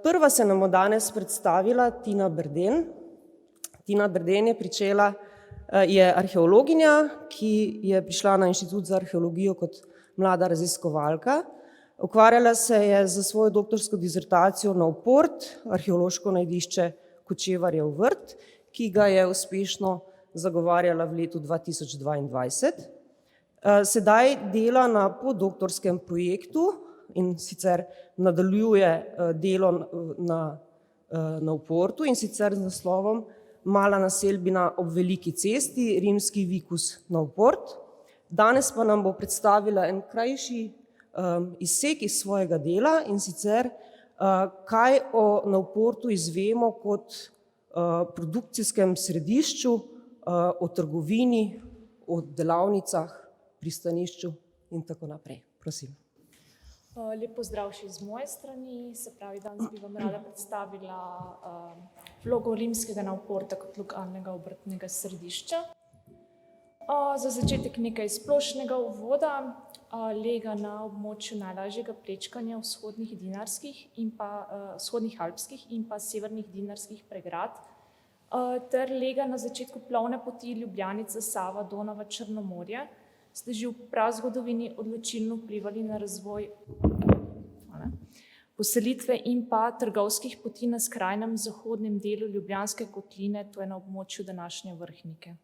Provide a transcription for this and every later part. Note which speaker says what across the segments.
Speaker 1: Prva se nam bo danes predstavila Tina Berden. Tina Berden je arheologinja, ki je prišla na Inštitut za arheologijo kot mlada raziskovalka. Ukvarjala se je za svojo doktorsko dizertacijo na Port, arheološko najdišče Kočevarjev vrt, ki ga je uspešno zagovarjala v letu 2022. Sedaj dela na podoktorskem projektu in sicer nadaljuje delo na Portu, in sicer z naslovom Mala naselbina ob Veliki cesti, rimski vikus na Port. Danes pa nam bo predstavila en krajši izsek iz svojega dela, in sicer kaj o Nauportu izvemo kot produkcijskem središču, o trgovini, o delavnicah, pristanišču in tako naprej. Prosim.
Speaker 2: Lep pozdrav še z moje strani. Se pravi, danes bi vam rada predstavila vlogo rimskega Nauporta kot lokalnega obrtnega središča. Za začetek nekaj splošnega uvoda. Lega na območju najlažjega prečkanja vzhodnih alpskih in pa severnih dinarskih pregrad, ter lega na začetku plovne poti Ljubljanica, Sava, Donava, Črnomorje, ste že v prazgodovini odločilno vplivali na razvoj poselitve in pa trgovskih poti na skrajnem zahodnem delu Ljubljanske kotline, to je na območju današnje Vrhnike.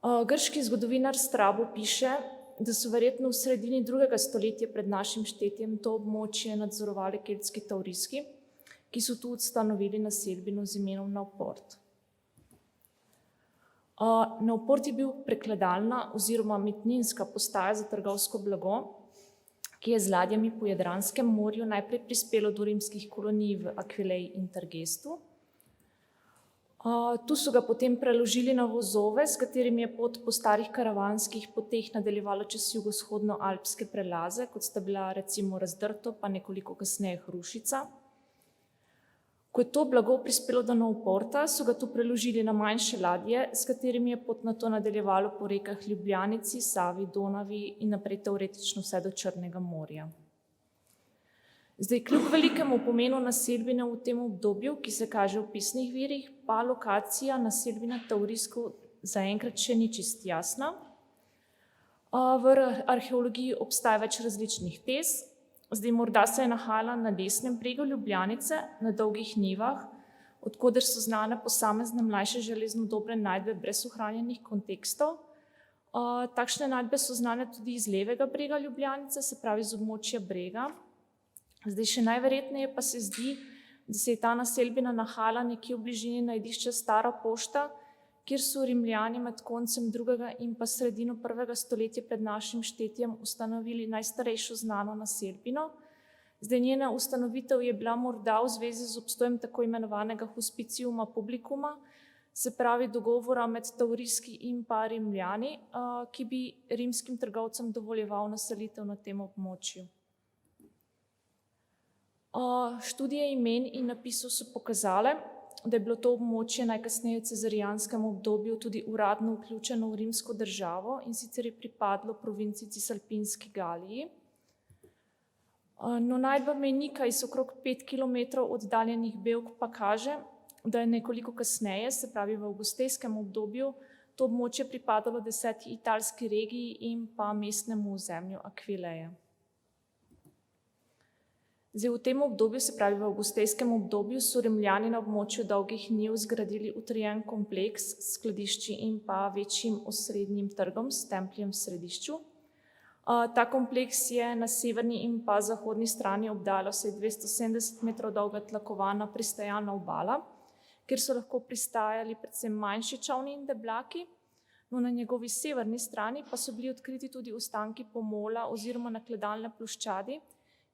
Speaker 2: Grški zgodovinar Strabo piše, da so verjetno v sredini 2. stoletja pred našim štetjem to območje nadzorovali keltski tauriski, ki so tu ustanovili naselbino z imenom Nauport. Nauport je bil prekladalna oziroma metninska postaja za trgovsko blago, ki je z ladjami po Jadranskem morju najprej prispelo do rimskih kolonij v Aquileji in Tergestu. Tu so ga potem preložili na vozove, s katerimi je pot po starih karavanskih poteh nadaljevala čez jugovzhodno-alpske prelaze, kot sta bila recimo Razdrto, pa nekoliko kasneje Hrušica. Ko je to blago prispelo do Nauporta, so ga tu preložili na manjše ladje, s katerimi je pot nato nadaljevalo po rekah Ljubljanici, Savi, Donavi in naprej teoretično vse do Črnega morja. Zdaj, kljub velikemu pomenu naselbine v tem obdobju, ki se kaže v pisnih virih, pa lokacija naselbine tauriskov zaenkrat še ni čisto jasna. V arheologiji obstaja več različnih tez. Zdaj, morda se je nahajala na desnem bregu Ljubljanice, na dolgih njivah, od koder so znane posamezne mlajše železnodobne najdbe brez ohranjenih kontekstov. Takšne najdbe so znane tudi iz levega brega Ljubljanice, se pravi z območja Brega. Zdaj, še najverjetneje pa se zdi, da se je ta naselbina nahajala nekje v bližini najdišča Stara pošta, kjer so Rimljani med koncem 2. in pa sredino 1. stoletja pred našim štetjem ustanovili najstarejšo znano naselbino. Zdaj, njena ustanovitev je bila morda v zvezi z obstojem tako imenovanega hospiciuma publicuma, se pravi dogovora med tauriski in pa Rimljani, ki bi rimskim trgovcem dovoljeval naselitev na tem območju. Študije imen in napisov so pokazale, da je bilo to območje najkasneje v cezarijanskem obdobju tudi uradno vključeno v rimsko državo, in sicer je pripadlo provinci Cisalpinski Galiji. No, najdba mejnika iz okrog 5 kilometrov oddaljenih Bevk pa kaže, da je nekoliko kasneje, se pravi v avgustejskem obdobju, to območje pripadalo 10. italski regiji in pa mestnemu ozemlju Aquileje. Zdaj, v tem obdobju, se pravi v avgustejskem obdobju, so Rimljani na območju dolgih njiv zgradili utrjen kompleks s skladišči in pa večjim osrednjim trgom s templjem v središču. Ta kompleks je na severni in pa zahodni strani obdajala vsaj 270 metrov dolga tlakovana pristajalna obala, kjer so lahko pristajali predvsem manjši čolni in debljaki. No, na njegovi severni strani pa so bili odkriti tudi ostanki pomola oziroma nakladalne ploščadi,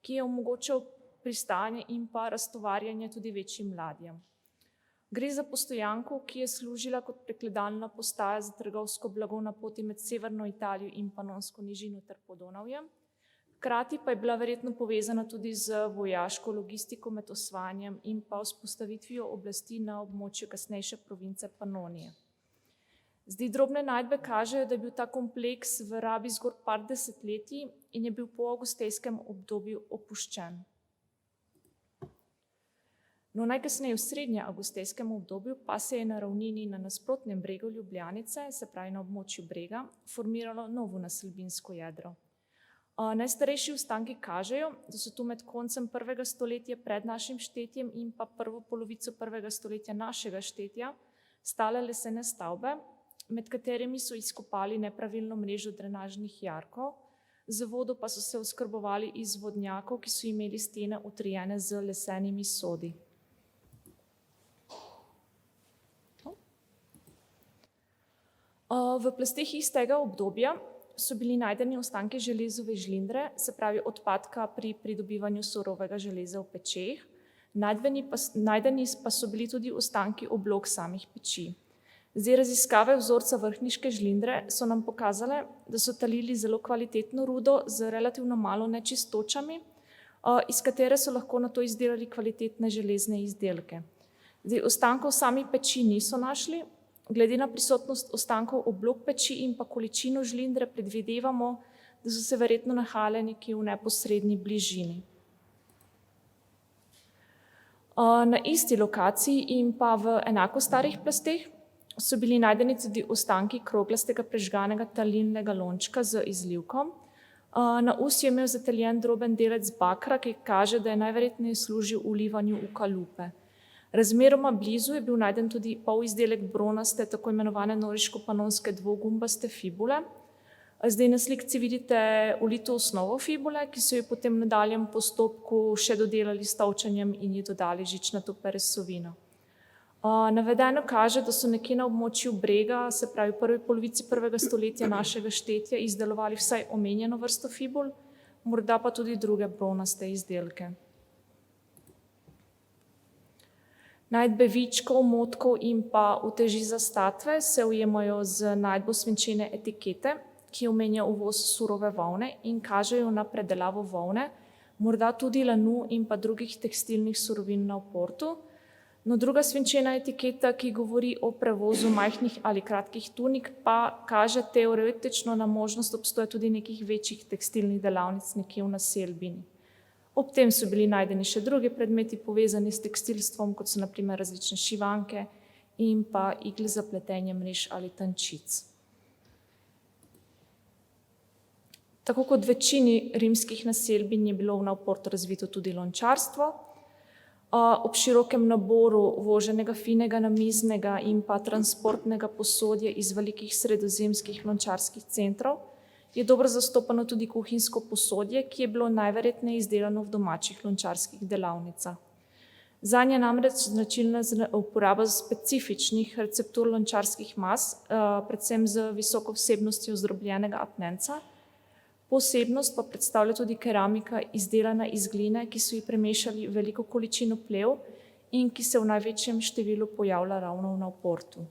Speaker 2: ki je omogočal pristajanje in pa raztovarjanje tudi večjim ladjam. Gre za postojanko, ki je služila kot prekladalna postaja za trgovsko blago na poti med severno Italijo in Panonsko nižino ter Podonavjem. Hkrati pa je bila verjetno povezana tudi z vojaško logistiko med osvajanjem in pa vzpostavitvijo oblasti na območju kasnejše province Panonije. Zdaj, drobne najdbe kažejo, da je bil ta kompleks v rabi zgolj par desetletij in je bil po avgustejskem obdobju opuščen. No, najkasneje v srednje avgustejskem obdobju pa se je na ravnini na nasprotnem bregu Ljubljanice, se pravi na območju Brega, formiralo novo naselbinsko jedro. Najstarejši ostanki kažejo, da so tu med koncem 1. stoletja pred našim štetjem in pa prvo polovico 1. stoletja našega štetja stale lesene stavbe, med katerimi so izkopali nepravilno mrežo drenažnih jarkov, z vodo pa so se oskrbovali iz vodnjakov, ki so imeli stene utrjene z lesenimi sodi. V plasteh iz tega obdobja so bili najdeni ostanki železove žlindre, se pravi odpadka pri pridobivanju surovega železa v pečeh. Najdeni pa so bili tudi ostanki oblog samih peči. Zdaj, raziskave vzorca vrhniške žlindre so nam pokazale, da so talili zelo kvalitetno rudo z relativno malo nečistočami, iz katere so lahko nato izdelali kvalitetne železne izdelke. Zdaj, ostankov sami peči niso našli. Glede na prisotnost ostankov oblog peči in pa količino žlindre predvidevamo, da so se verjetno nahajale nekje v neposredni bližini. Na isti lokaciji in pa v enako starih plasteh so bili najdeni tudi ostanki kroglastega prežganega talilnega lončka z izlivkom. Na ust je imel zataljen droben delec bakra, ki kaže, da je najverjetneje služil vlivanju v kalupe. Razmeroma blizu je bil najden tudi polizdelek bronaste, tako imenovane noriško-panonske dvogumbaste fibule. Zdaj na slikci vidite ulito osnovo fibule, ki so jo potem v nadaljem postopku še dodelali s tolčenjem in ji dodali žičnato peresovino. Navedeno kaže, da so nekje na območju Brega, se pravi v prvi polovici 1. stoletja našega štetja, izdelovali vsaj omenjeno vrsto fibul, morda pa tudi druge bronaste izdelke. Najdbe vičkov, motkov in pa uteži za statve se ujemajo z najdbo svinčene etikete, ki omenja uvoz surove volne in kažejo na predelavo volne, morda tudi lanu in pa drugih tekstilnih surovin na Oportu. No, druga svinčena etiketa, ki govori o prevozu majhnih ali kratkih tunik, pa kaže teoretično na možnost obstoja tudi nekih večjih tekstilnih delavnic nekje v naselbini. Ob tem so bili najdeni še drugi predmeti povezani s tekstilstvom, kot so na primer različne šivanke in pa igle za pletenje mrež ali tančic. Tako kot v večini rimskih naselbin je bilo na Oportu razvito tudi lončarstvo. Ob širokem naboru voženega finega namiznega in pa transportnega posodja iz velikih sredozemskih lončarskih centrov je dobro zastopano tudi kuhinjsko posodje, ki je bilo najverjetneje izdelano v domačih lončarskih delavnicah. Zanje je namreč značilna uporaba specifičnih receptur lončarskih mas, predvsem z visoko vsebnostjo zdrobljenega apnenca. Posebnost pa predstavlja tudi keramika izdelana iz gline, ki so ji premešali veliko količino plev in ki se v največjem številu pojavlja ravno na Oportu.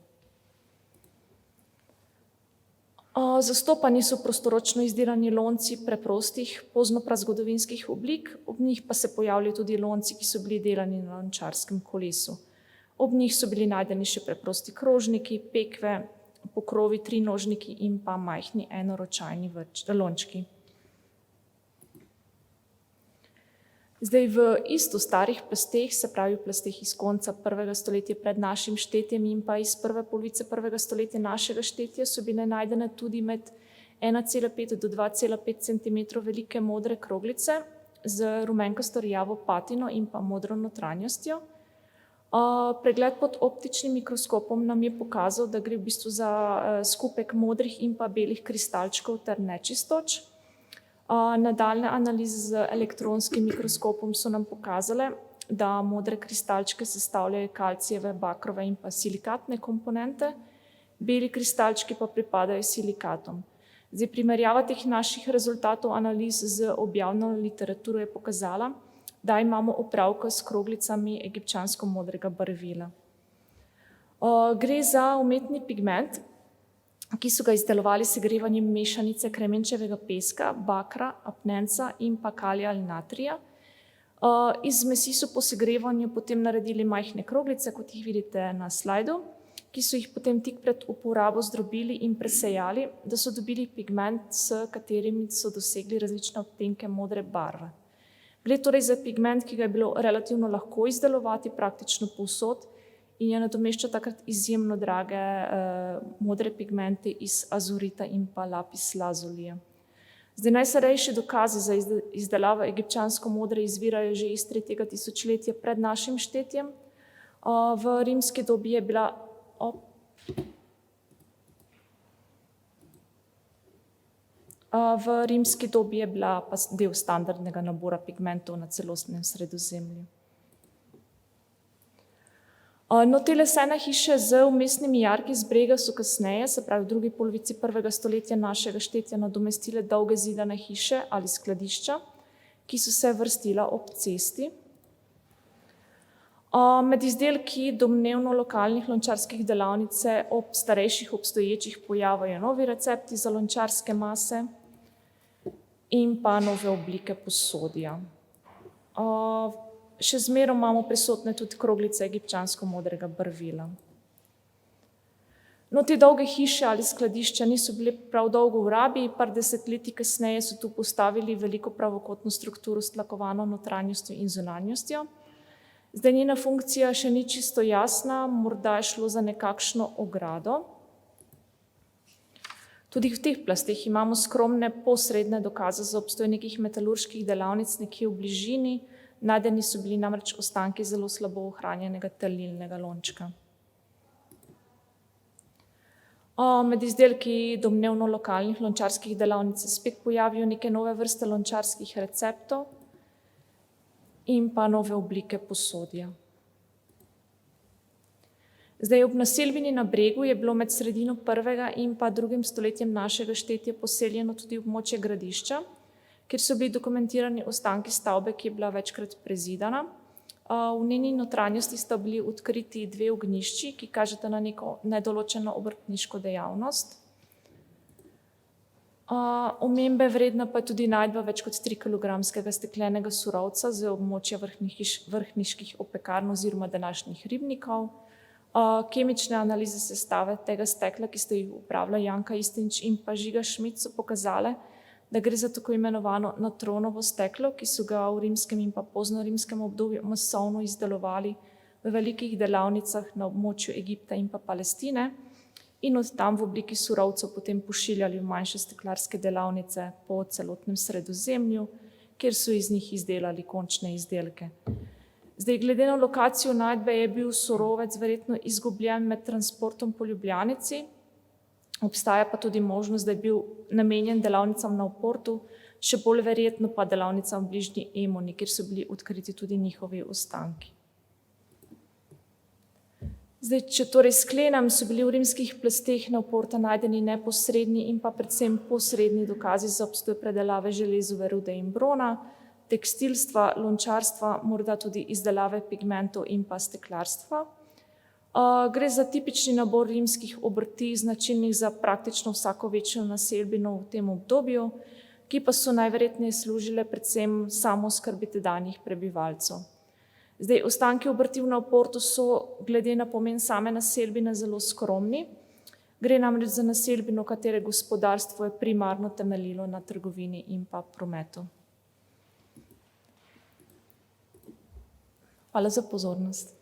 Speaker 2: Zastopani so prostoročno izdelani lonci preprostih, poznoprazgodovinskih oblik, ob njih pa se pojavljajo tudi lonci, ki so bili delani na lončarskem kolesu. Ob njih so bili najdeni še preprosti krožniki, pekve, pokrovi, trinožniki in pa majhni enoročajni lončki. Zdaj v isto starih plasteh, se pravi v plasteh iz konca 1. stoletja pred našim štetjem in pa iz prve polovice 1. stoletja našega štetja so bile najdene tudi med 1,5 do 2,5 cm velike modre kroglice z rumenkasto rjavo patino in pa modro notranjostjo. Pregled pod optičnim mikroskopom nam je pokazal, da gre v bistvu za skupek modrih in pa belih kristalčkov ter nečistoč. Nadaljnje analize z elektronskim mikroskopom so nam pokazale, da modre kristalčke sestavljajo kalcijeve, bakrove in pa silikatne komponente, beli kristalčki pa pripadajo silikatom. Zdaj, primerjava teh naših rezultatov analiz z objavljeno literaturo je pokazala, da imamo opravka s kroglicami egipčansko modrega barvila. Gre za umetni pigment, ki so ga izdelovali s segrevanjem mešanice kremenčevega peska, bakra, apnenca in pa kalija ali natrija. Iz zmesi so po segrevanju potem naredili majhne kroglice, kot jih vidite na slajdu, ki so jih potem tik pred uporabo zdrobili in presejali, da so dobili pigment, s katerim so dosegli različne odtenke modre barve. Gre torej za pigment, ki ga je bilo relativno lahko izdelovati praktično povsod in je nadomeščal takrat izjemno drage modre pigmente iz azurita in pa lapis lazulija. Zdaj, najstarejši dokazi za izdelavo egipčansko modre izvirajo že iz 3. tisočletja pred našim štetjem. V rimski dobi je bila pa del standardnega nabora pigmentov na celostnem Sredozemlju. No, te lesene hiše z vmesnimi jarki z brega so kasneje, se pravi v drugi polovici 1. stoletja našega štetja, nadomestile dolge zidane hiše ali skladišča, ki so se vrstila ob cesti. Med izdelki domnevno lokalnih lončarskih delavnic se ob starejših obstoječih pojavljajo novi recepti za lončarske mase in pa nove oblike posodja. Še zmeraj imamo prisotne tudi kroglice egipčansko modrega barvila. No, te dolge hiše ali skladišča niso bile prav dolgo v rabi, par desetletij kasneje so tu postavili veliko pravokotno strukturo s tlakovano notranjostjo in zunanjostjo. Zdaj njena funkcija še ni čisto jasna, morda je šlo za nekakšno ogrado. Tudi v teh plasteh imamo skromne posredne dokaze za obstoj nekih metalurških delavnic nekje v bližini, najdeni so bili namreč ostanki zelo slabo ohranjenega talilnega lončka. Med izdelki domnevno lokalnih lončarskih delavnic se spet pojavijo neke nove vrste lončarskih receptov in pa nove oblike posodja. Zdaj, ob naselbini na Bregu je bilo med sredino 1. in pa 2. stoletjem našega štetja poseljeno tudi območje gradišča, kjer so bili dokumentirani ostanki stavbe, ki je bila večkrat prezidana. V njeni notranjosti sta bili odkriti 2 ognjišči, ki kažeta na neko nedoločeno obrtniško dejavnost. Omembe vredna pa je tudi najdba več kot 3-kilogramskega steklenega surovca z območja vrhniških opekarn oziroma današnjih ribnikov. Kemične analize sestave tega stekla, ki sta jih upravila Janka Istinč in pa Žiga Šmid, so pokazale, da gre za tako imenovano natronovo steklo, ki so ga v rimskem in pa poznorimskem obdobju masovno izdelovali v velikih delavnicah na območju Egipta in pa Palestine in od tam v obliki surovcev potem pošiljali v manjše steklarske delavnice po celotnem Sredozemlju, kjer so iz njih izdelali končne izdelke. Zdaj, glede na lokacijo najdbe je bil surovec verjetno izgubljen med transportom po Ljubljanici. Obstaja pa tudi možnost, da je bil namenjen delavnicam na Oportu, še bolj verjetno pa delavnicam v bližnji Emoni, kjer so bili odkriti tudi njihovi ostanki. Zdaj, če torej sklenem, so bili v rimskih plasteh na Oporta najdeni neposredni in pa predvsem posredni dokazi za obstoj predelave železove rude in brona, tekstilstva, lončarstva, morda tudi izdelave pigmentov in pa steklarstva. Gre za tipični nabor rimskih obrti, značilnih za praktično vsako večjo naselbino v tem obdobju, ki pa so najverjetneje služile predvsem samooskrbi tedanjih prebivalcev. Zdaj, ostanki obrti na Oportu so glede na pomen same naselbine zelo skromni. Gre namreč za naselbino, katere gospodarstvo je primarno temeljilo na trgovini in pa prometu. Hvala za pozornost.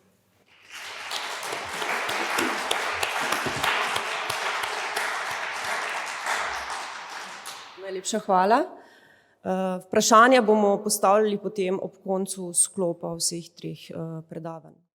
Speaker 1: Najlepša hvala. Vprašanja bomo postavljali potem ob koncu sklopa vseh 3 predavanj.